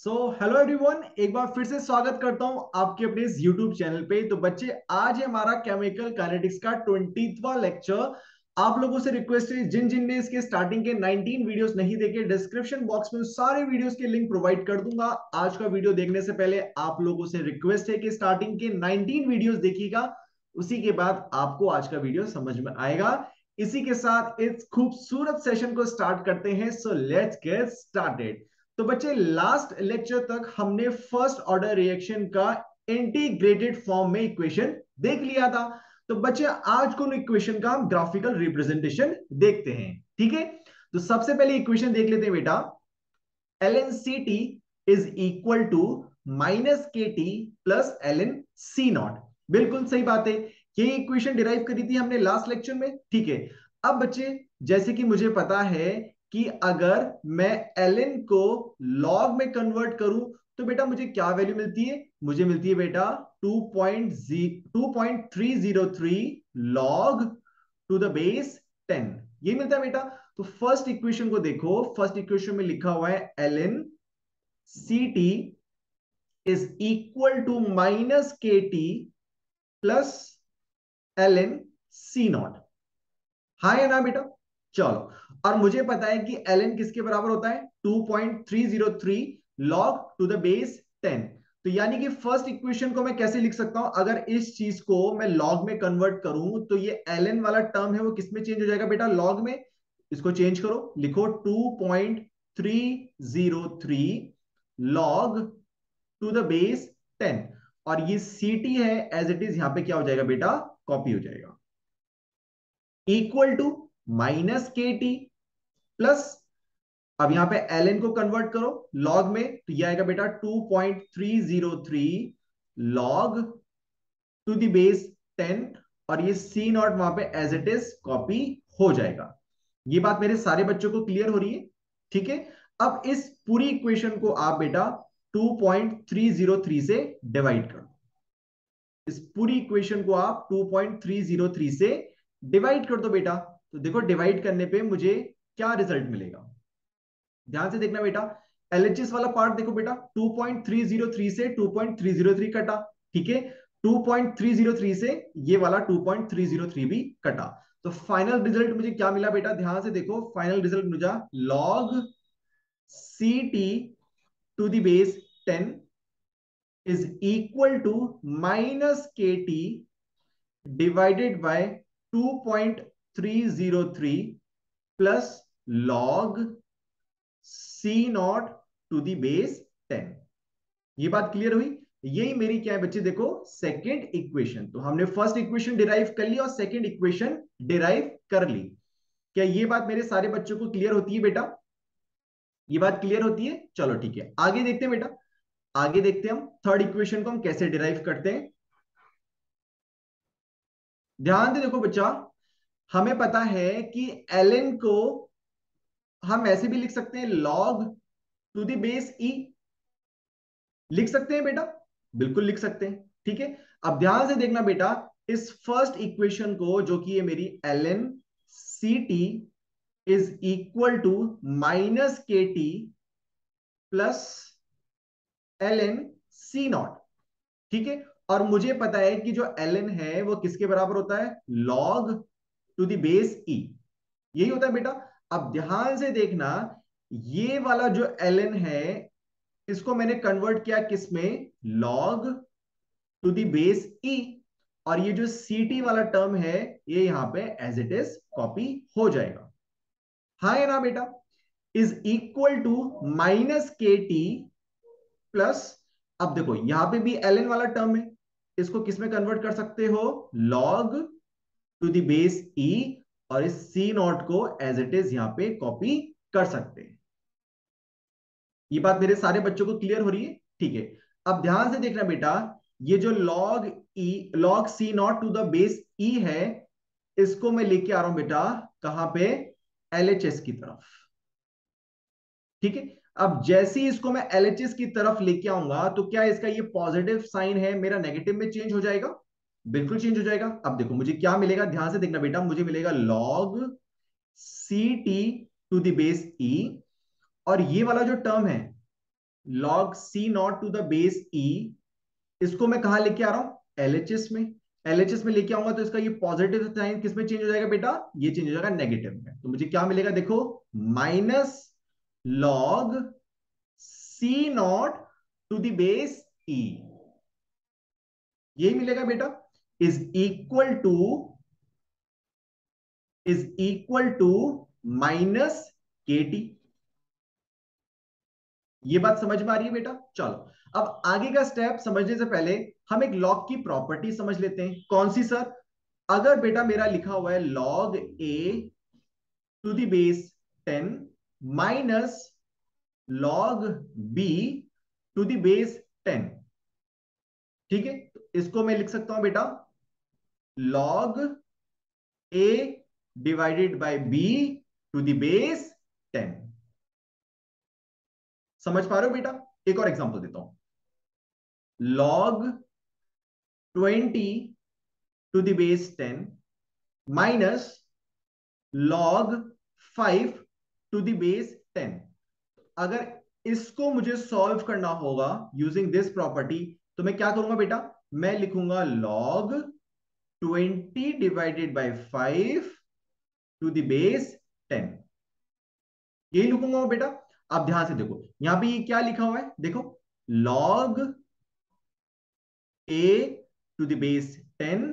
Hello everyone, एक बार फिर से स्वागत करता हूं आपके अपने इस YouTube चैनल पे। तो बच्चे, आज है हमारा केमिकल काइनेटिक्स का 20वां लेक्चर। आप लोगों से रिक्वेस्ट है, जिन जिन ने इसके स्टार्टिंग के 19 वीडियोस नहीं देखे, डिस्क्रिप्शन बॉक्स में सारे वीडियोस के लिंक प्रोवाइड कर दूंगा। आज का वीडियो देखने से पहले आप लोगों से रिक्वेस्ट है कि स्टार्टिंग के 19 वीडियोस देखिएगा, उसी के बाद आपको आज का वीडियो समझ में आएगा। इसी के साथ इस खूबसूरत सेशन को स्टार्ट करते हैं। So let's get started. तो बच्चे, लास्ट लेक्चर तक हमने फर्स्ट ऑर्डर रिएक्शन का इंटीग्रेटेड फॉर्म में इक्वेशन देख लिया था। तो बच्चे, आज को इक्वेशन का हम ग्राफिकल रिप्रेजेंटेशन देखते हैं। ठीक है, तो सबसे पहले इक्वेशन देख लेते हैं बेटा। L N C T is equal to minus के T plus L N C not. बिल्कुल सही बात है, ये इक्वेशन डिराइव करी थी हमने लास्ट लेक्चर में। ठीक है, अब बच्चे, जैसे कि मुझे पता है कि अगर मैं ln को log में कन्वर्ट करूं तो बेटा मुझे क्या वैल्यू मिलती है? मुझे मिलती है बेटा 2.303 log टू द बेस 10। ये मिलता है बेटा। तो फर्स्ट इक्वेशन को देखो, फर्स्ट इक्वेशन में लिखा हुआ है ln ct is equal to minus के T plus ln C not. हाँ या ना बेटा? चलो, और मुझे पता है कि ln किसके बराबर होता है? 2.303 log टू द बेस 10। तो यानी कि फर्स्ट इक्वेशन को मैं कैसे लिख सकता हूं? अगर इस चीज को मैं log में कन्वर्ट करूं तो ये ln वाला टर्म है वो किस में चेंज हो जाएगा बेटा? log में। इसको चेंज करो, लिखो 2.303 log टू द बेस 10। और ये ct है, एज इट इज यहां पे क्या हो जाएगा बेटा? कॉपी हो जाएगा। इक्वल टू माइनस के टी प्लस, अब यहां पे ln को कन्वर्ट करो log में, तो यह आएगा बेटा 2.303 log टू द बेस 10। और ये सी नॉट वहां पे एज इट इज कॉपी हो जाएगा। ये बात मेरे सारे बच्चों को क्लियर हो रही है? ठीक है, अब इस पूरी इक्वेशन को आप बेटा 2.303 से डिवाइड कर दो। इस पूरी इक्वेशन को आप 2.303 से डिवाइड कर दो बेटा। तो देखो, डिवाइड करने पे मुझे क्या रिजल्ट मिलेगा? ध्यान से देखना बेटा। एलएचएस वाला पार्ट देखो बेटा, 2.303 से 2.303 कटा। ठीक है, 2.303 से ये वाला 2.303 भी कटा। तो फाइनल रिजल्ट मुझे क्या मिला बेटा? ध्यान से देखो, फाइनल रिजल्ट मुझे log C T to the base 10 is equal to minus के T divided by 2.303 plus log C not to the base 10। ये बात क्लियर हुई? यही मेरी क्या है बच्चे? देखो, सेकंड इक्वेशन। तो हमने फर्स्ट इक्वेशन डिराइव कर ली और सेकंड इक्वेशन डिराइव कर ली। क्या ये बात मेरे सारे बच्चों को क्लियर होती है बेटा? ये बात क्लियर होती है? चलो ठीक है, आगे देखते हैं बेटा। आगे देखते हैं हम थर्ड इक्वेशन को हम कैसे डिराइव करते हैं। ध्यान से देखो बच्चा, हमें पता है कि ln को हम ऐसे भी लिख सकते हैं log टू द बेस ई। लिख सकते हैं बेटा? बिल्कुल लिख सकते हैं। ठीक है, अब ध्यान से देखना बेटा, इस फर्स्ट इक्वेशन को, जो कि ये मेरी ln C T is equal to minus के T plus ln C not. ठीक है, और मुझे पता है कि जो ln है वो किसके बराबर होता है? log to the base E. यही होता है बेटा। अब ध्यान से देखना, ये वाला जो ln है इसको मैंने कन्वर्ट किया किस में? log to the base E. और ये जो सी टी वाला टर्म है ये यहां पे एज इट इज कॉपी हो जाएगा। हाँ या ना बेटा? इज इक्वल टू माइनस के टी प्लस, अब देखो यहां पे भी ln वाला टर्म है, इसको किस में कन्वर्ट कर सकते हो? log to the base E. और इस सी नॉट को एज इट इज यहां पे कॉपी कर सकते हैं। ये बात मेरे सारे बच्चों को क्लियर हो रही है? ठीक है, अब ध्यान से देखना बेटा, ये जो log E, log C not to the base E है, इसको मैं लेके आ रहा हूं बेटा कहां पे? एलएचएस की तरफ। ठीक है, अब जैसे ही इसको मैं एलएचएस की तरफ लेके आऊंगा तो क्या इसका ये पॉजिटिव साइन है मेरा नेगेटिव में चेंज हो जाएगा? बिल्कुल चेंज हो जाएगा। अब देखो मुझे क्या मिलेगा, ध्यान से देखना बेटा, मुझे मिलेगा log C T to the base E. और ये वाला जो टर्म है log C not to the base E, इसको मैं कहां लेके आ रहा हूं, एलएचएस में। एलएचएस में लेके आऊंगा तो इसका ये पॉजिटिव साइन किस में चेंज हो जाएगा बेटा, ये चेंज हो जाएगा नेगेटिव में। तो मुझे क्या मिलेगा देखो, minus log C not to the base E, यही मिलेगा बेटा। Is equal to, is equal to minus के टी। ये बात समझ में आ रही है बेटा। चलो अब आगे का स्टेप समझने से पहले हम एक लॉग की प्रॉपर्टी समझ लेते हैं। कौन सी सर? अगर बेटा मेरा लिखा हुआ है log a to the base 10 minus log B to the base 10, ठीक है, तो इसको मैं लिख सकता हूं बेटा log a divided by b to the base 10। समझ पा रहे हो बेटा? एक और एग्जांपल देता हूं, log 20 to the base 10 minus log 5 to the base 10। अगर इसको मुझे सॉल्व करना होगा यूजिंग दिस प्रॉपर्टी, तो मैं क्या करूंगा बेटा, मैं लिखूंगा log 20 divided by 5 to the base 10, यही लिखूंगा बेटा। आप ध्यान से देखो यहां पे ये क्या लिखा हुआ है, देखो log a to the base 10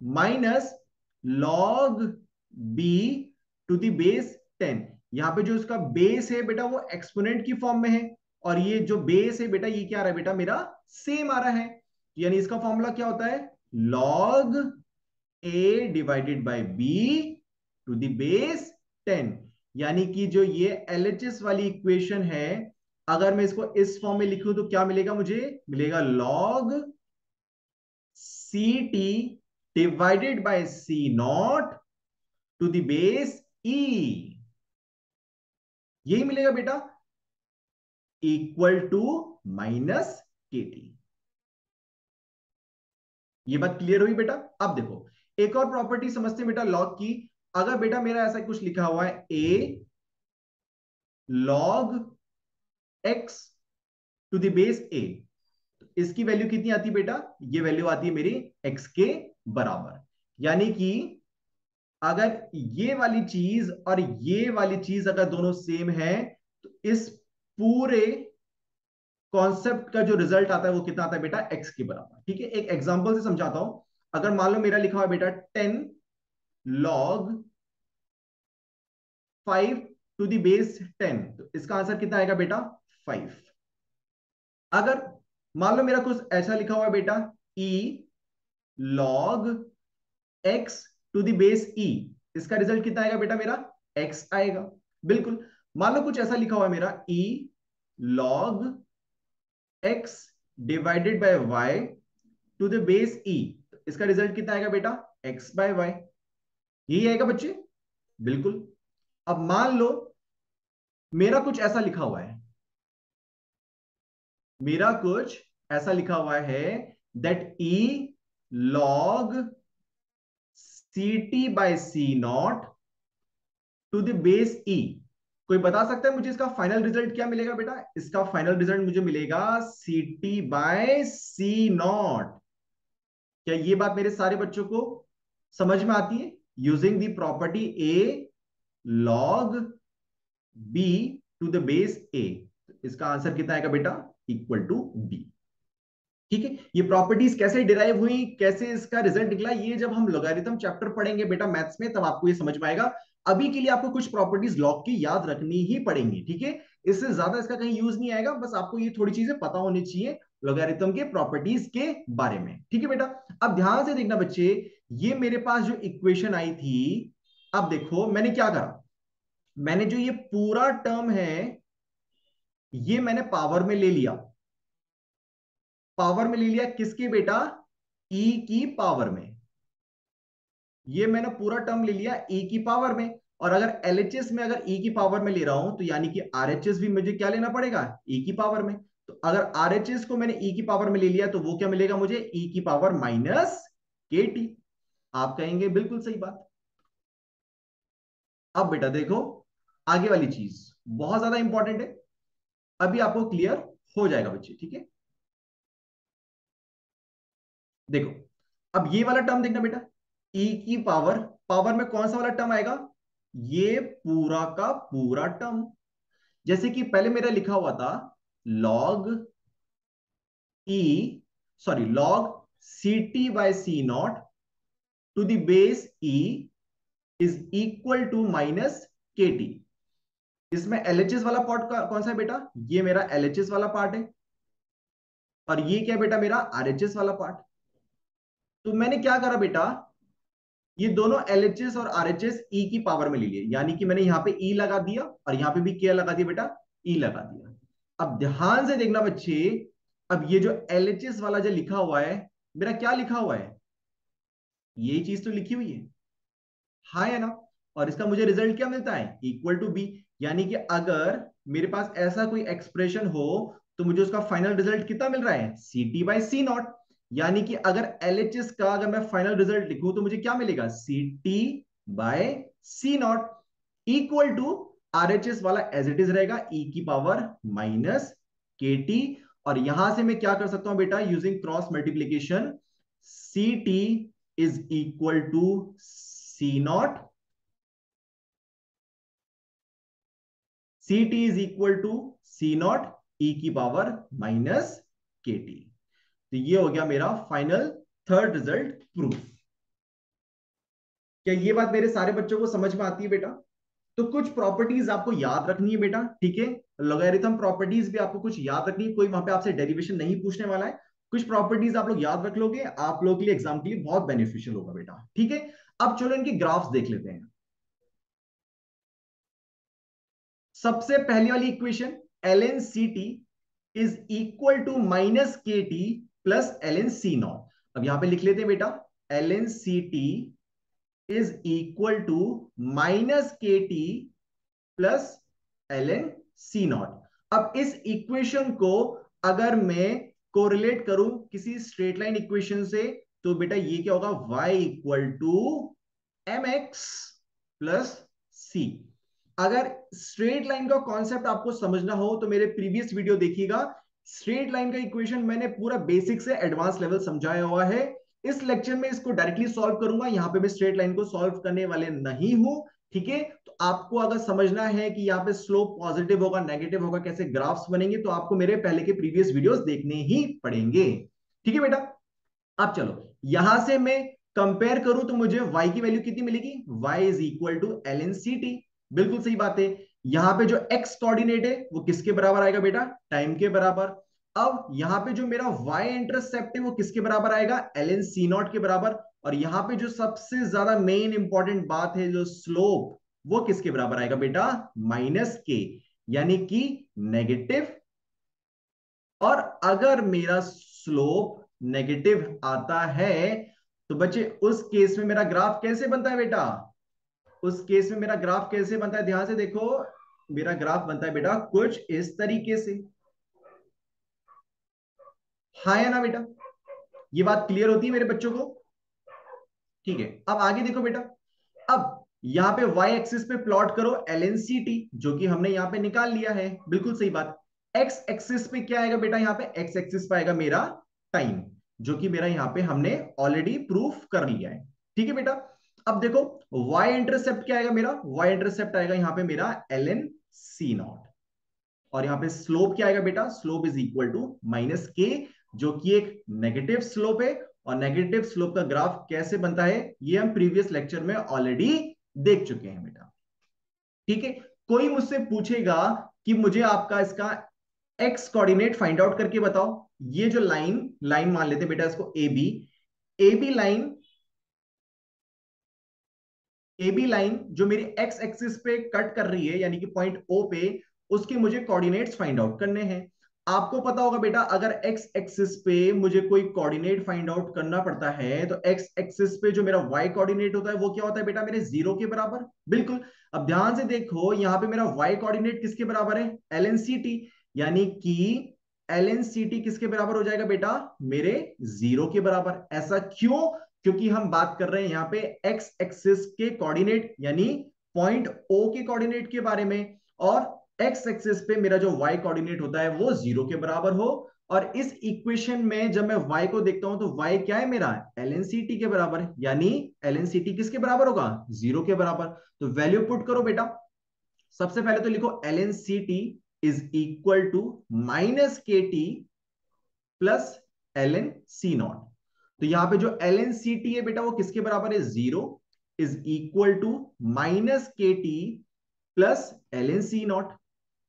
minus log B to the base 10। यहां पे जो इसका बेस है बेटा वो एक्सपोनेंट की फॉर्म में है, और ये जो बेस है बेटा ये क्या आ रहा है बेटा, मेरा सेम आ रहा है। यानी इसका फॉर्मूला क्या होता है, log a divided by b to the base 10। यानी कि जो ये एलएचएस वाली इक्वेशन है, अगर मैं इसको इस फॉर्म में लिखूं तो क्या मिलेगा, मुझे मिलेगा log C T divided by C not to the base E, यही मिलेगा बेटा, इक्वल टू माइनस के टी। ये बात क्लियर हुई बेटा? अब देखो एक और प्रॉपर्टी समझते हैं बेटा लॉग की। अगर बेटा मेरा ऐसा कुछ लिखा हुआ है A log X to the base A, इसकी वैल्यू कितनी आती है बेटा, ये वैल्यू आती है मेरी एक्स के बराबर। यानी कि अगर ये वाली चीज और ये वाली चीज अगर दोनों सेम है, तो इस पूरे कॉन्सेप्ट का जो रिजल्ट आता है वो कितना आता है बेटा, एक्स के बराबर। ठीक है, एक एग्जांपल से समझाता हूं। अगर मान लो मेरा लिखा हुआ है बेटा 10 लॉग 5 टू द बेस 10, तो इसका आंसर कितना आएगा बेटा, 5। अगर मान लो मेरा कुछ ऐसा लिखा हुआ है बेटा E log X to the base E, इसका रिजल्ट कितना आएगा बेटा, मेरा एक्स आएगा। बिल्कुल। मान लो कुछ ऐसा लिखा हुआ है मेरा E log X divided by Y to the base E, इसका रिजल्ट कितना आएगा बेटा, एक्स बाय वाई, यही आएगा बच्चे। बिल्कुल। अब मान लो मेरा कुछ ऐसा लिखा हुआ है, मेरा कुछ ऐसा लिखा हुआ है that E log C T by C not to the base E. कोई बता सकता है मुझे इसका फाइनल रिजल्ट क्या मिलेगा बेटा? इसका फाइनल रिजल्ट मुझे मिलेगा C T by C naught. क्या ये बात मेरे सारे बच्चों को समझ में आती है? Using the property A log B to the base A, इसका आंसर कितना आएगा बेटा, इक्वल टू बी। ठीक है, ये प्रॉपर्टीज कैसे डिराइव हुई, कैसे इसका रिजल्ट निकला, ये जब हम लॉगरिथम चैप्टर पढ़ेंगे बेटा मैथ्स में, तब आपको ये समझ में आएगा। अभी के लिए आपको कुछ प्रॉपर्टीज लॉग की याद रखनी ही पड़ेंगी। ठीक है, इससे ज्यादा इसका कहीं यूज नहीं आएगा, बस आपको ये थोड़ी चीजें पता होनी चाहिए लॉगरिथम के प्रॉपर्टीज के बारे में। ठीक है बेटा, अब ध्यान से देखना बच्चे, ये मेरे पास जो इक्वेशन आई थी, अब देखो मैंने क्या करा, मैंने जो ये पूरा टर्म है ये मैंने पावर में ले लिया। पावर में ले लिया किसके बेटा, ई की पावर में। ये मैंने पूरा टर्म ले लिया ई की पावर में। और अगर एलएचएस में अगर ई की पावर में ले रहा हूं, तो यानी कि आरएचएस भी मुझे क्या लेना पड़ेगा, ई की पावर में। तो अगर आरएचएस को मैंने ई की पावर में ले लिया, तो वो क्या मिलेगा मुझे, ई की पावर माइनस के टी। आप कहेंगे बिल्कुल सही बात। अब बेटा देखो आगे वाली चीज बहुत ज्यादा इंपॉर्टेंट है, अभी आपको क्लियर हो जाएगा बच्चे, ठीक है। देखो अब ये वाला टर्म देखना बेटा, ई की पावर, पावर में कौन सा वाला टर्म आएगा, ये पूरा का पूरा टर्म। जैसे कि पहले मेरा लिखा हुआ था log e, sorry log C T by C not to the base e is equal to minus के टी। इसमें एलएचएस वाला पार्ट कौन सा है बेटा, ये मेरा एलएचएस वाला पार्ट है, और ये क्या बेटा मेरा आरएचएस वाला पार्ट। तो मैंने क्या करा बेटा, ये दोनों एलएचएस और आरएचएस ई की पावर में ले लिए, यानी कि मैंने यहां पे ई लगा दिया और यहां पे भी क्या लगा दिया बेटा, ई लगा दिया। अब ध्यान से देखना बच्चे, अब ये जो एलएचएस वाला जो लिखा हुआ है, मेरा क्या लिखा हुआ है, ये चीज तो लिखी हुई है, हाँ है ना। और इसका मुझे रिजल्ट क्या मिलता है, इक्वल टू बी। यानी कि अगर मेरे पास ऐसा कोई एक्सप्रेशन हो तो मुझे उसका फाइनल रिजल्ट कितना मिल रहा है, सी टी बाई सी नॉट। यानी कि अगर एलएचएस का अगर मैं फाइनल रिजल्ट लिखूं तो मुझे क्या मिलेगा, C T by C naught equal to RHS वाला एज इट इज रहेगा, ई की पावर माइनस के टी। और यहां से मैं क्या कर सकता हूं बेटा, using cross multiplication, C T is equal to C not, C T is equal to C not E की पावर माइनस के टी। तो ये हो गया मेरा फाइनल थर्ड रिजल्ट प्रूफ। क्या ये बात मेरे सारे बच्चों को समझ में आती है बेटा। तो कुछ प्रॉपर्टीज आपको याद रखनी है बेटा, ठीक है। लॉगरिथम प्रॉपर्टीज भी आपको कुछ याद रखनी है, कोई वहां पे आपसे डेरिवेशन नहीं पूछने वाला है। कुछ प्रॉपर्टीज आप लोग याद रख लोगे, आप लोग के लिए एग्जाम के लिए बहुत बेनिफिशियल होगा बेटा, ठीक है। अब चलो इनके ग्राफ्स देख लेते हैं। सबसे पहली वाली equation, L N C T is equal to minus के T plus L N C not. अब यहां पे लिख लेते हैं बेटा, L N C T is equal to minus के T plus L N C not. अब इस इक्वेशन को अगर मैं कोरिलेट करूं किसी स्ट्रेट लाइन इक्वेशन से, तो बेटा ये क्या होगा, y equal to M X plus C. अगर स्ट्रेट लाइन का कॉन्सेप्ट आपको समझना हो तो मेरे प्रीवियस वीडियो देखिएगा, स्ट्रेट लाइन का इक्वेशन मैंने पूरा बेसिक से एडवांस लेवल समझाया हुआ है। इस लेक्चर में इसको डायरेक्टली सॉल्व करूंगा, यहां पे मैं स्ट्रेट लाइन को सॉल्व करने वाले नहीं हूं, ठीक है। तो आपको अगर समझना है कि यहाँ पे स्लोप पॉजिटिव होगा नेगेटिव होगा, कैसे ग्राफ्स बनेंगे, तो आपको मेरे पहले के प्रीवियस वीडियोस देखने ही पड़ेंगे, ठीक है बेटा। अब चलो यहां से मैं कंपेयर करूं तो मुझे y की वैल्यू कितनी मिलेगी, y is equal to l N C t. बिल्कुल सही बात है। यहां पे जो x कोऑर्डिनेट है वो किसके बराबर आएगा बेटा, टाइम के बराबर। अब यहां पे जो मेरा y इंटरसेप्ट है वो किसके बराबर आएगा, एल एन सी नॉट के बराबर। और यहां पे जो सबसे ज्यादा मेन इंपॉर्टेंट बात है, जो स्लोप, वो किसके बराबर आएगा बेटा, माइनस के, यानी कि नेगेटिव। और अगर मेरा स्लोप नेगेटिव आता है तो बच्चे उस केस में मेरा ग्राफ कैसे बनता है बेटा, उस केस में मेरा ग्राफ कैसे बनता है, ध्यान से देखो। मेरा ग्राफ बनता है बेटा कुछ इस तरीके से, हाँ या ना बेटा। ये बात क्लियर होती है मेरे बच्चों को, ठीक है। अब आगे देखो बेटा, अब यहां पे y एक्सिस पे प्लॉट करो एलएनसीटी, जो कि हमने यहां पे निकाल लिया है, बिल्कुल सही बात। x एक्सिस पे क्या आएगा बेटा, यहां पे x एक्सिस पे आएगा मेरा टाइम, जो कि मेरा यहां पे हमने ऑलरेडी प्रूफ कर लिया है, ठीक है बेटा। अब देखो y इंटरसेप्ट क्या आएगा मेरा, y इंटरसेप्ट आएगा यहां पे मेरा ln c नॉट। और यहां पे स्लोप क्या आएगा बेटा, slope is equal to minus k, जो कि एक नेगेटिव स्लोप है। और नेगेटिव स्लोप का ग्राफ कैसे बनता है, ये हम प्रीवियस लेक्चर में ऑलरेडी देख चुके हैं बेटा, ठीक है। कोई मुझसे पूछेगा कि मुझे आपका इसका एक्स कोऑर्डिनेट फाइंड आउट करके बताओ। ये जो लाइन लाइन मान लेते हैं बेटा इसको A B line, A B line जो मेरी एक्स एक्सिस पे कट कर रही है, यानी कि पॉइंट ओ पे, उसके मुझे कोऑर्डिनेट्स फाइंड आउट करने हैं। आपको पता होगा बेटा, अगर एक्स एक्सिस पे मुझे कोई कोऑर्डिनेट फाइंड आउट करना पड़ता है तो एक्स एक्सिस पे जो मेरा वाई कोऑर्डिनेट होता है वो क्या होता है बेटा, मेरे जीरो के बराबर, बिल्कुल। अब ध्यान से देखो यहां पे मेरा वाई कोऑर्डिनेट किसके बराबर है, एल एन सी टी, यानी कि एल एन सी टी किसके बराबर हो जाएगा बेटा, मेरे जीरो के बराबर। ऐसा क्यों, क्योंकि हम बात कर रहे हैं यहां पे एक्स एक्सिस के कोऑर्डिनेट, यानी पॉइंट ओ के कोऑर्डिनेट के बारे में। और एक्स एक्सिस पे मेरा जो y कोऑर्डिनेट होता है वो 0 के बराबर हो, और इस इक्वेशन में जब मैं y को देखता हूं तो y क्या है मेरा, ln के बराबर है, यानी ln किसके बराबर होगा, 0 के बराबर। तो वैल्यू पुट करो बेटा। सबसे पहले तो लिखो ln is equal to minus के T plus ln C not. तो यहां पे जो ln है बेटा वो किसके बराबर है, 0 इज इक्वल टू माइनस के T plus ln C not.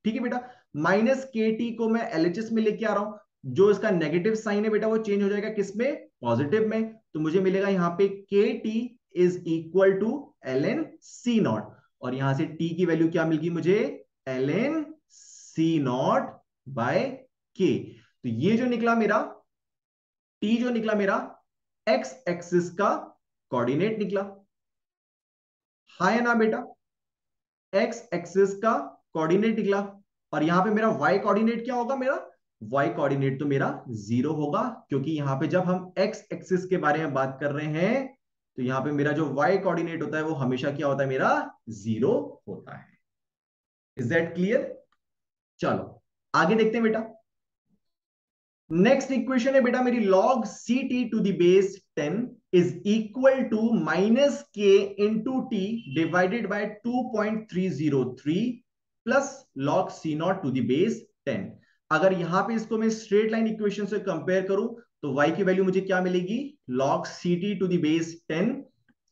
ठीक है बेटा, माइनस के टी को मैं एलएचएस में लेके आ रहा हूं, जो इसका नेगेटिव साइन है बेटा वो चेंज हो जाएगा किसमें, पॉजिटिव में। तो मुझे मिलेगा यहां पे k t is equal to ln C naught, और यहां से टी की वैल्यू क्या मिल गई मुझे, ln सी नॉट बाय के। तो ये जो निकला मेरा टी, जो निकला मेरा एक्स एक्सिस का कोऑर्डिनेट निकला, हाँ या ना बेटा, एक्स एक्सिस का कोऑर्डिनेट निकला। और यहां पे मेरा वाई कोऑर्डिनेट क्या होगा, मेरा वाई कोऑर्डिनेट तो मेरा 0 होगा, क्योंकि यहां पे जब हम एक्स एक्सिस के बारे में बात कर रहे हैं तो यहां पे मेरा जो वाई कोऑर्डिनेट होता है वो हमेशा क्या होता है, मेरा 0 होता है। Is that clear? चलो आगे देखते हैं बेटा। नेक्स्ट इक्वेशन है बेटा मेरी, log ct to the base 10 is equal to minus K into T divided by 2.303 plus log c not to the base 10। अगर यहां पे इसको मैं स्ट्रेट लाइन इक्वेशन से कंपेयर करूं तो y की वैल्यू मुझे क्या मिलेगी, log ct to the base 10।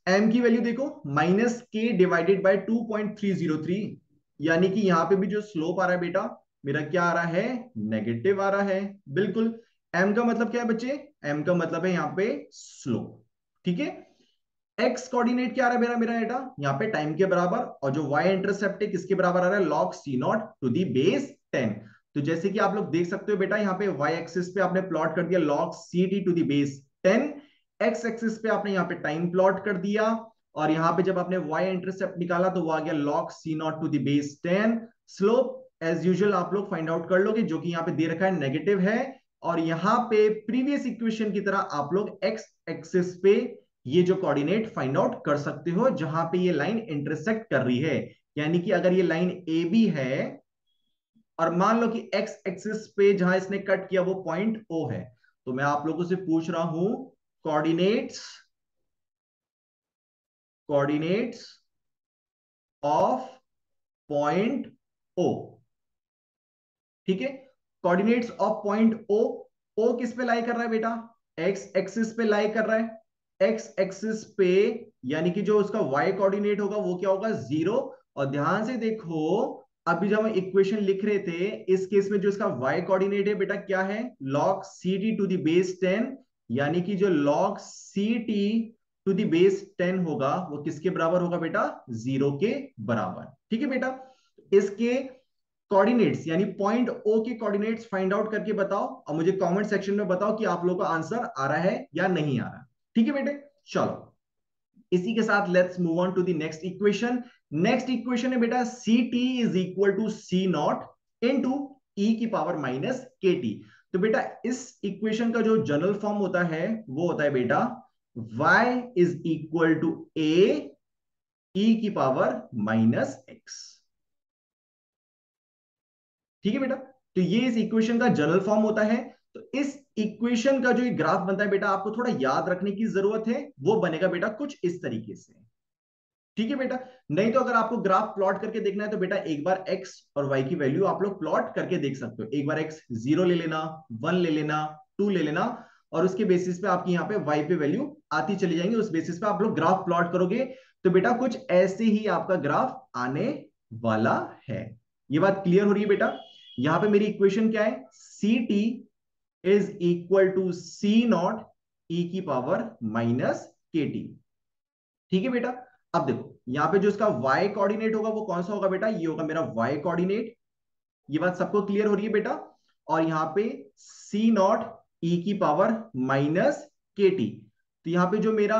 m की वैल्यू देखो माइनस के डिवाइडेड बाय 2.303, यानी कि यहां पे भी जो स्लोप आ रहा है बेटा मेरा क्या आ रहा है, नेगेटिव आ रहा है। बिल्कुल, m का मतलब क्या है बच्चे, m का मतलब है यहाँ पे स्लोप। ठीक है, x कोऑर्डिनेट क्या आ रहा है मेरा मेरा बेटा, यहाँ पे टाइम के बराबर, और जो y इंटरसेप्ट है किसके बराबर आ रहा है, log c not to the base 10। तो जैसे कि आप लोग देख सकते हो बेटा, यहाँ पे y एक्सिस पे आपने प्लॉट कर दिया log ct to the base 10, x axis पे आपने यहाँ पे टाइम प्लॉट कर दिया, और यहाँ पे जब आपने y इंटरसेप्ट निकाला तो वो आ गया log c not to the base 10। Slope as usual आप लोग फाइंड आउट कर लोगे, जो कि यहाँ पे दे रखा है नेगेटिव है, और यहाँ पे प्रीवियस इक्वेशन की तरह आप लोग x एक्सिस पे ये जो कोऑर्डिनेट फाइंड आउट कर सकते हो जहां पे ये लाइन इंटरसेक्ट कर रही है। यानी कि अगर ये लाइन ए बी है और मान लो कि एक्स एक्सिस पे जहां इसने कट किया वो पॉइंट ओ है, तो मैं आप लोगों से पूछ रहा हूं coordinates coordinates of point O. ठीक है, coordinates of point O, O किस पे लाई कर रहा है बेटा, एक्स एक्सिस पे लाई कर रहा है, एक्स एक्सिस पे, यानी कि जो उसका वाई कोऑर्डिनेट होगा वो क्या होगा, 0। और ध्यान से देखो, अभी जब हम इक्वेशन लिख रहे थे इस केस में जो इसका वाई कोऑर्डिनेट है बेटा क्या है, log ct to the base 10, यानी कि जो log ct to the base 10 होगा वो किसके बराबर होगा बेटा, 0 के बराबर। ठीक है बेटा, इसके कोऑर्डिनेट्स यानी पॉइंट ओ के कोऑर्डिनेट्स फाइंड आउट करके बताओ, और मुझे कमेंट सेक्शन में बताओ कि आप लोगों का आंसर आ रहा है या नहीं आ रहा। ठीक है बेटे, चलो इसी के साथ let's move on to the next equation. Next equation है बेटा C T is equal to C not into E की पावर माइनस के टी। तो बेटा इस इक्वेशन का जो जनरल फॉर्म होता है वो होता है बेटा y इज इक्वल टू ए ई की पावर माइनस एक्स। ठीक है बेटा, तो ये इस इक्वेशन का जनरल फॉर्म होता है। तो इस इक्वेशन का जो ये ग्राफ बनता है बेटा आपको थोड़ा याद रखने की जरूरत है, वो बनेगा बेटा कुछ इस तरीके से। ठीक है बेटा, नहीं तो अगर आपको ग्राफ प्लॉट करके देखना है तो बेटा एक बार x और y की वैल्यू आप लोग प्लॉट करके देख सकते हो। एक बार x 0 ले लेना, 1 ले लेना, 2 ले लेना, और उसके बेसिस पे आपकी यहाँ पे y पे वैल्यू आती चली जाएंगी, उस बेसिस पे आप लोग ग्राफ प्लॉट करोगे तो बेटा कुछ ऐसे ही आपका ग्राफ आने वाला है। ये बात क्लियर हो रही है बेटा? यहां पे मेरी इक्वेशन क्या है, C T is equal to C not E की पावर माइनस के टी। ठीक है बेटा, अब देखो यहां पे जो इसका y कोऑर्डिनेट होगा वो कौन सा होगा बेटा, ये होगा मेरा y कोऑर्डिनेट। ये बात सबको क्लियर हो रही है बेटा? और यहां पे c नॉट ई की पावर माइनस के टी, तो यहां पे जो मेरा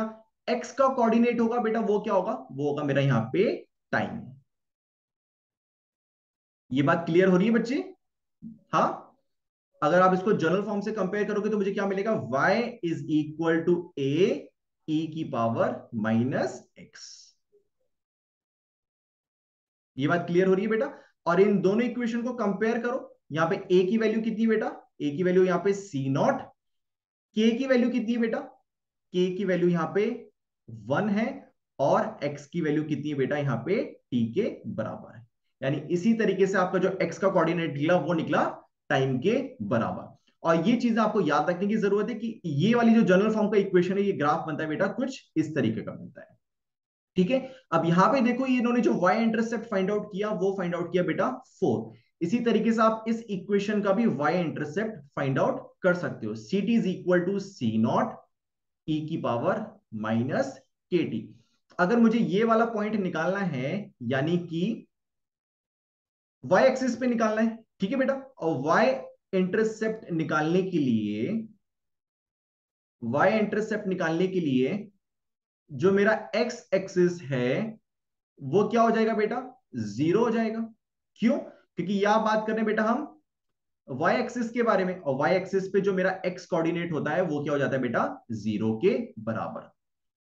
x का कोऑर्डिनेट होगा बेटा वो क्या होगा, वो होगा मेरा यहां पे टाइम। ये बात क्लियर हो रही है बच्चे? हाँ, अगर आप इसको जनरल फॉर्म से कंपेयर करोगे तो मुझे क्या मिलेगा, y इज इक्वल टू ए ई की पावर माइनस एक्स। ये बात क्लियर हो रही है बेटा? और इन दोनों इक्वेशन को कंपेयर करो। यहां पे ए की वैल्यू कितनी बेटा, ए की वैल्यू यहां पे सी नॉट, के की वैल्यू कितनी बेटा, के की वैल्यू यहां पे 1 है, और एक्स की वैल्यू कितनी है बेटा यहाँ पे टी के बराबर है। यानी इसी तरीके से आपका जो एक्स का कोऑर्डिनेट निकला वो निकला टाइम के बराबर। और ये चीजें आपको याद रखने की जरूरत है कि ये वाली जो जनरल फॉर्म का इक्वेशन है, ये ग्राफ बनता है बेटा कुछ इस तरीके का बनता है। ठीक है, अब यहां पे देखो ये इन्होंने जो y इंटरसेप्ट फाइंड आउट किया वो फाइंड आउट किया बेटा 4। इसी तरीके से आप इस इक्वेशन का भी y इंटरसेप्ट फाइंड आउट कर सकते हो। C T is equal to C not E की पावर माइनस के टी। अगर मुझे ये वाला पॉइंट निकालना है, यानी कि y एक्सिस पे निकालना है, ठीक है बेटा, और y इंटरसेप्ट निकालने के लिए, y इंटरसेप्ट निकालने के लिए जो मेरा x एक्सिस है वो क्या हो जाएगा बेटा, 0 हो जाएगा। क्यों, क्योंकि यह बात कर रहे हैं बेटा हम y एक्सिस के बारे में, और y एक्सिस पे जो मेरा x कोऑर्डिनेट होता है वो क्या हो जाता है बेटा 0 के बराबर।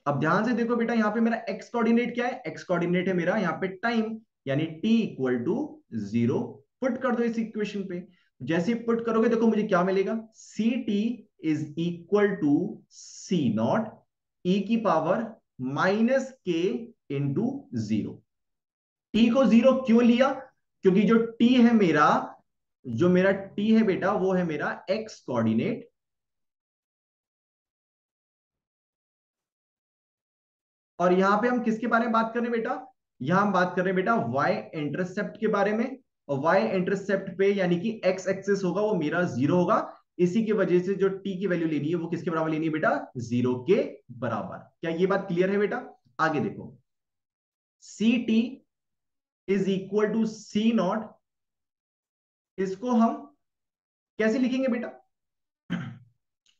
अब ध्यान से देखो बेटा, यहां पे मेरा x कोऑर्डिनेट क्या है, x कोऑर्डिनेट है मेरा यहाँ पे टाइम, यानी t इक्वल टू 0। पुट कर दो इस इक्वेशन पे, जैसे पुट करोगे देखो मुझे क्या मिलेगा, C T is equal to C not E की power minus K into 0। T को 0 क्यों लिया, क्योंकि जो t है मेरा, जो मेरा t है बेटा वो है मेरा x कोऑर्डिनेट, और यहां पे हम किसके बारे में बात कर रहे हैं बेटा, यहां हम बात कर रहे हैं बेटा y इंटरसेप्ट के बारे में। और y इंटरसेप्ट पे यानी कि x एक्सिस होगा वो मेरा 0 होगा, इसी की वजह से जो t की वैल्यू लेनी है वो किसके बराबर लेनी है बेटा 0 के बराबर। क्या ये बात क्लियर है बेटा, आगे देखो, c T is equal to C naught, इसको हम कैसे लिखेंगे बेटा,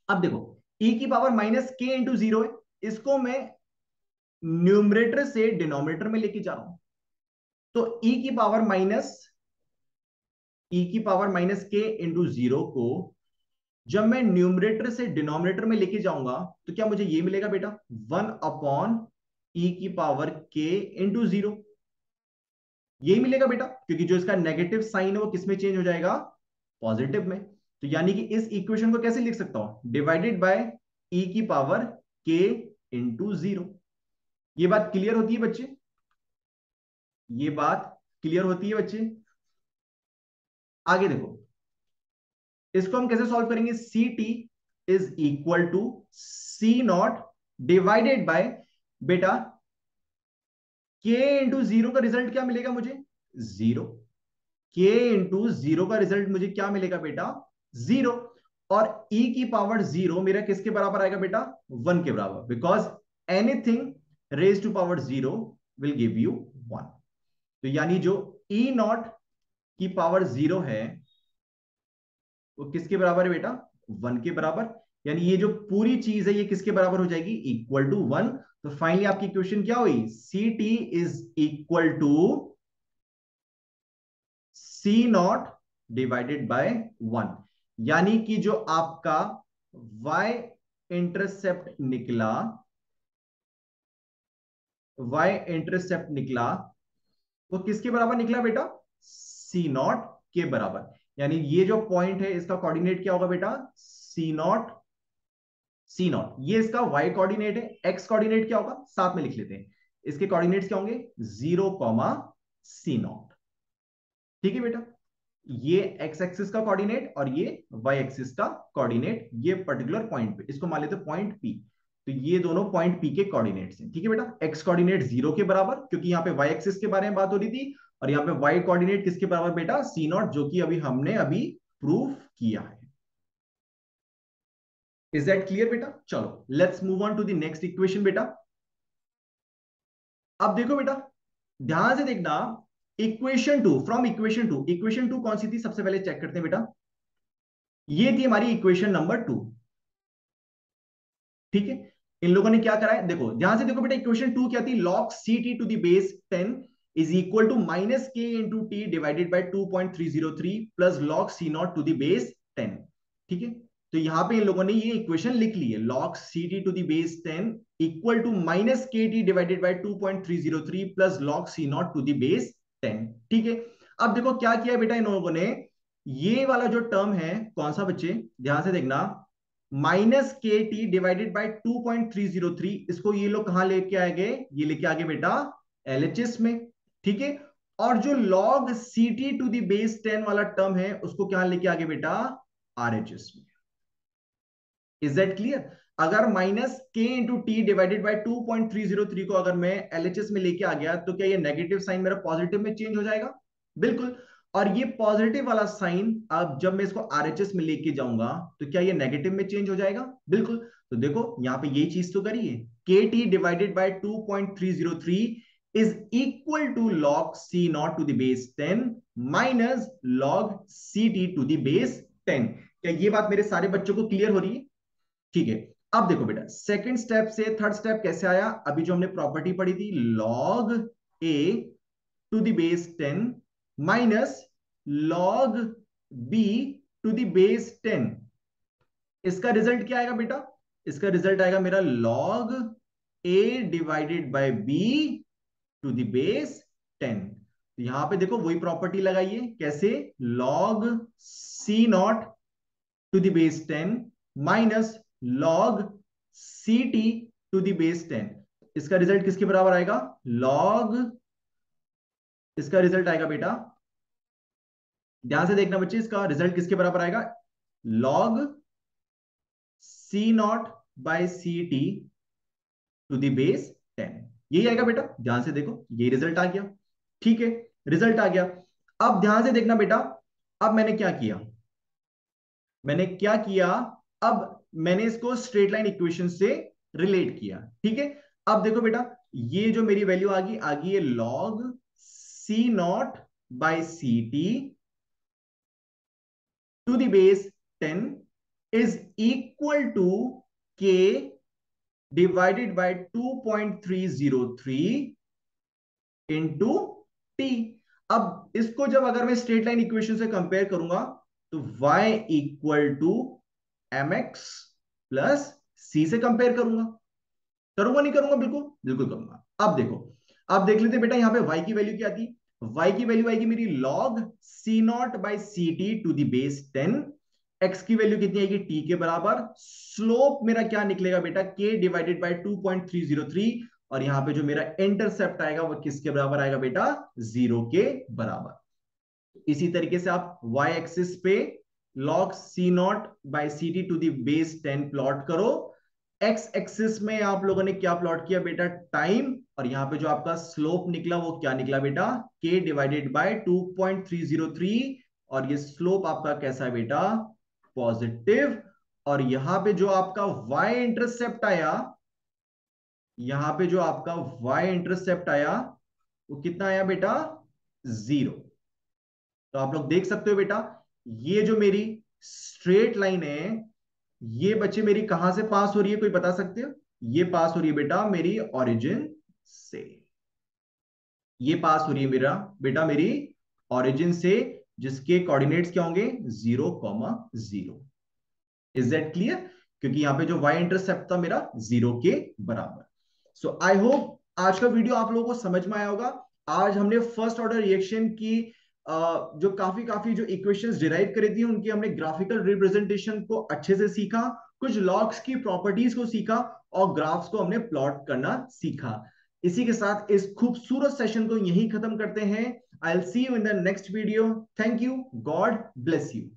अब देखो e की पावर माइनस के इंटू 0 है, इसको मैं न्यूमरेटर से डिनोमिनेटर में लेके जा रहा हूं। तो ई की पावर माइनस के इंटू 0 को जब मैं न्यूमरेटर से डिनोमिनेटर में लेके जाऊंगा तो क्या मुझे ये मिलेगा बेटा 1 अपॉन ई की पावर के इंटू 0, यही मिलेगा बेटा, क्योंकि जो इसका नेगेटिव साइन है वो किस में चेंज हो जाएगा, पॉजिटिव में। तो यानी कि इस इक्वेशन को कैसे लिख सकता हूं, डिवाइडेड बाय ई की पावर के इंटू 0। ये बात क्लियर होती है बच्चे, ये बात क्लियर होती है बच्चे। आगे देखो, इसको हम कैसे सॉल्व करेंगे, c T is equal to C naught divided by बेटा के इंटू 0 का रिजल्ट क्या मिलेगा मुझे 0, के इंटू 0 का रिजल्ट मुझे क्या मिलेगा बेटा 0, और e की पावर 0 मेरा किसके बराबर आएगा बेटा 1 के बराबर, because anything raise to power 0 will give you 1। तो यानी जो e नॉट की पावर 0 है वो किसके बराबर है बेटा 1 के बराबर, यानी ये जो पूरी चीज है ये किसके बराबर हो जाएगी इक्वल टू 1। तो फाइनली आपकी क्वेश्चन क्या हुई, c T is equal to C naught divided by 1, यानी कि जो आपका y इंटरसेप्ट निकला, y इंटरसेप्ट निकला वो किसके बराबर निकला बेटा सी नॉट के बराबर। यानी ये जो पॉइंट है इसका कोऑर्डिनेट क्या होगा बेटा सी नॉट, सी नॉट ये इसका y कोऑर्डिनेट है, x कोऑर्डिनेट क्या होगा साथ में लिख लेते हैं, इसके कोऑर्डिनेट्स क्या होंगे 0 कॉमा सी नॉट। ठीक है बेटा, ये x एक्सिस का कोऑर्डिनेट और ये y एक्सिस का कोऑर्डिनेट, ये पर्टिकुलर पॉइंट पे इसको मान लेते हैं पॉइंट P। तो ये दोनों पॉइंट P के कोऑर्डिनेट्स हैं। ठीक है बेटा, x कोऑर्डिनेट 0 के बराबर, क्योंकि यहाँ पे y एक्सिस के बारे में बात हो रही थी, और यहाँ पे y कोऑर्डिनेट किसके बराबर बेटा सी नॉट, जो कि अभी हमने अभी प्रूफ किया है। इज दैट क्लियर बेटा, चलो let's move on to the next equation बेटा। अब देखो बेटा, ध्यान से देखना, equation two, from equation two, equation two कौन सी थी सबसे पहले चेक करते हैं बेटा, ये थी हमारी इक्वेशन नंबर 2। ठीक है, इन लोगों ने क्या करा है देखो, ध्यान से देखो बेटा, इक्वेशन 2 क्या थी, log ct to the base 10 is equal to minus K into T divided by 2.303 plus log c not to the base 10। ठीक है, तो यहां पे इन लोगों ने ये इक्वेशन लिख ली है, log ct to the base 10 equal to minus के T divided by 2.303 plus log c not to the base 10। ठीक है, अब देखो क्या किया बेटा इन लोगों ने, ये वाला जो टर्म है कौन सा बच्चे, ध्यान से देखना, माइनस के टी डिवाइडेड बाई 2.303, इसको ये लोग कहां लेके आएंगे, ये लेके आगे बेटा एलएचएस में, ठीक है। और जो log C T to the base 10 वाला टर्म है उसको क्या लेके आगे बेटा आरएचएस में। Is that clear? अगर minus K into T divided by 2.303 को अगर मैं एलएचएस में लेके आ गया तो क्या ये नेगेटिव साइन मेरा पॉजिटिव में चेंज हो जाएगा? बिल्कुल। और ये पॉजिटिव वाला साइन अब जब मैं इसको आरएचएस में लेके जाऊंगा तो क्या ये नेगेटिव में चेंज हो जाएगा? बिल्कुल। तो देखो यहां पे यही चीज तो करिए, के T divided by 2.303 is equal to log c naught to the base 10 minus log ct to the base 10। क्या ये बात मेरे सारे बच्चों को क्लियर हो रही है? ठीक है। अब देखो बेटा सेकंड स्टेप से थर्ड स्टेप कैसे आया, अभी जो हमने प्रॉपर्टी पढ़ी थी log a to the base 10 minus log b to the base 10, इसका रिजल्ट क्या आएगा बेटा, इसका रिजल्ट आएगा मेरा log a divided by b to the base 10। तो यहां पे देखो वही प्रॉपर्टी लगाइए, कैसे, log c not to the base 10 minus log ct to the base 10, इसका रिजल्ट किसके बराबर आएगा, log, इसका रिजल्ट आएगा बेटा, ध्यान से देखना बच्चे, इसका रिजल्ट किसके बराबर आएगा, log c not by ct to the base 10, यही आएगा बेटा, ध्यान से देखो ये रिजल्ट आ गया, ठीक है, रिजल्ट आ गया। अब ध्यान से देखना बेटा, अब मैंने क्या किया, मैंने क्या किया, अब मैंने इसको स्ट्रेट लाइन इक्वेशन से रिलेट किया, ठीक है। अब देखो बेटा ये जो मेरी वैल्यू आ गई है log c not by C T to the base 10 is equal to k divided by 2.303 into T. अब इसको जब अगर मैं स्ट्रेट लाइन इक्वेशन से कंपेयर करूंगा तो y equal to M X plus C से कंपेयर करूंगा, करूंगा नहीं करूंगा, बिल्कुल बिल्कुल करूंगा। अब देखो, अब देख लेते बेटा यहां पे y की वैल्यू क्या थी, y की वैल्यू आएगी मेरी log c नॉट by c T to the base 10, x की वैल्यू कितनी आएगी t के बराबर, स्लोप मेरा क्या निकलेगा बेटा k डिवाइडेड बाई 2.303, और यहां पे जो मेरा इंटरसेप्ट आएगा वो किसके बराबर आएगा बेटा, 0 के बराबर। इसी तरीके से आप y एक्सिस पे log c नॉट by c T to the base 10 plot करो, एक्स एक्सिस में आप लोगों ने क्या प्लॉट किया बेटा, टाइम, और यहां पे जो आपका स्लोप निकला वो क्या निकला बेटा, k डिवाइडेड बाय 2.303, और ये स्लोप आपका कैसा है बेटा, पॉजिटिव। और यहां पे जो आपका y इंटरसेप्ट आया, यहां पे जो आपका y इंटरसेप्ट आया वो कितना आया बेटा, 0। तो आप लोग देख सकते हो बेटा ये जो मेरी स्ट्रेट लाइन है ये बच्चे मेरी कहां से पास हो रही है, कोई बता सकते हो, ये पास हो रही है बेटा मेरी ओरिजिन से, ये पास हो रही है मेरा बेटा मेरी ओरिजिन से, जिसके कोऑर्डिनेट्स क्या होंगे 0,0। Is that clear? क्योंकि यहां पे जो y इंटरसेप्ट था मेरा 0 के बराबर। सो आई होप आज का वीडियो आप लोगों को समझ में आया होगा। आज हमने फर्स्ट ऑर्डर रिएक्शन की जो काफी काफी जो इक्वेशंस डिराइव करी थी उनकी हमने ग्राफिकल रिप्रेजेंटेशन को अच्छे से सीखा, कुछ लॉग्स की प्रॉपर्टीज को सीखा, और ग्राफ्स को हमने प्लॉट करना सीखा। इसी के साथ इस खूबसूरत सेशन को यहीं खत्म करते हैं। I will see you in the next video. Thank you, God bless you.